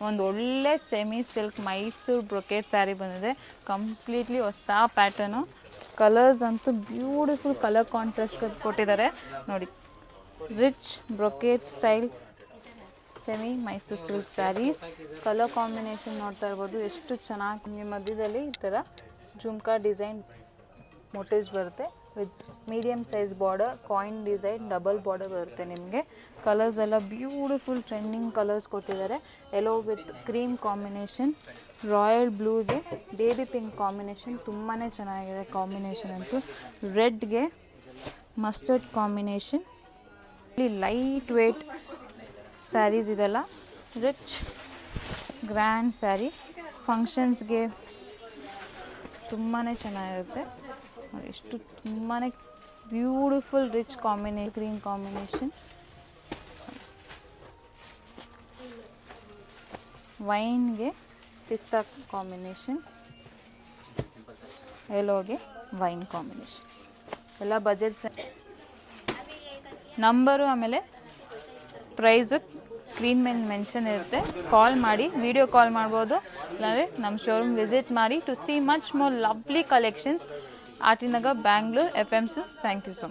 ಒಂದು ಒಳ್ಳೆ semi silk Mysore brocade saree ಬಂದಿದೆ. ಕಂಪ್ಲೀಟ್ಲಿ ಹೊಸ ಪ್ಯಾಟರ್ನು. ಕಲರ್ಸ್ ಅಂತೂ ಬ್ಯೂಟಿಫುಲ್ ಕಲರ್ ಕಾಂಟ್ರಾಸ್ಟ್ ಕೊಟ್ಟಿದ್ದಾರೆ ನೋಡಿ. Rich brocade style semi Mysore silk sarees. Colour combination ನೋಡ್ತಾ ಇರ್ಬೋದು ಎಷ್ಟು ಚೆನ್ನಾಗಿ. ಮಧ್ಯದಲ್ಲಿ ಈ ಥರ ಜುಮ್ಕಾ ಡಿಸೈನ್ ಮೋಟಿವ್ಸ್ ಬರುತ್ತೆ with medium size border, coin design, double border ಬರುತ್ತೆ ನಿಮಗೆ. ಕಲರ್ಸ್ ಎಲ್ಲ ಬ್ಯೂಟಿಫುಲ್ ಟ್ರೆಂಡಿಂಗ್ ಕಲರ್ಸ್ ಕೊಟ್ಟಿದ್ದಾರೆ. Yellow with cream combination, royal ಬ್ಲೂಗೆ ಬೇಬಿ ಪಿಂಕ್ ಕಾಂಬಿನೇಷನ್ ತುಂಬಾ ಚೆನ್ನಾಗಿದೆ ಕಾಂಬಿನೇಷನ್ ಅಂತೂ. ರೆಡ್ಗೆ ಮಸ್ಟರ್ಡ್ ಕಾಂಬಿನೇಷನ್. ಇಲ್ಲಿ ಲೈಟ್ ವೇಟ್ ಸ್ಯಾರೀಸ್ ಇದೆಲ್ಲ ರಿಚ್ ಗ್ರ್ಯಾಂಡ್ ಸ್ಯಾರಿ. ಫಂಕ್ಷನ್ಸ್ಗೆ ತುಂಬಾ ಚೆನ್ನಾಗಿರುತ್ತೆ ನೋಡಿ. ಎಷ್ಟು ತುಂಬಾ beautiful rich combination, green combination, ವೈನ್ಗೆ ಪಿಸ್ತಾ ಕಾಂಬಿನೇಷನ್, ಯೆಲ್ಲೋಗೆ ವೈನ್ ಕಾಂಬಿನೇಷನ್. ಎಲ್ಲ ಬಜೆಟ್ ನಂಬರು ಆಮೇಲೆ ಪ್ರೈಸು ಸ್ಕ್ರೀನ್ ಮೇಲೆ ಮೆನ್ಷನ್ ಇರುತ್ತೆ. ಕಾಲ್ ಮಾಡಿ, ವಿಡಿಯೋ ಕಾಲ್ ಮಾಡ್ಬೋದು, ಇಲ್ಲಾಂದರೆ ನಮ್ಮ ಶೋರೂಮ್ ವಿಸಿಟ್ ಮಾಡಿ to see much more lovely collections. R T Nagar, Bangalore, FMC. Thank you so much.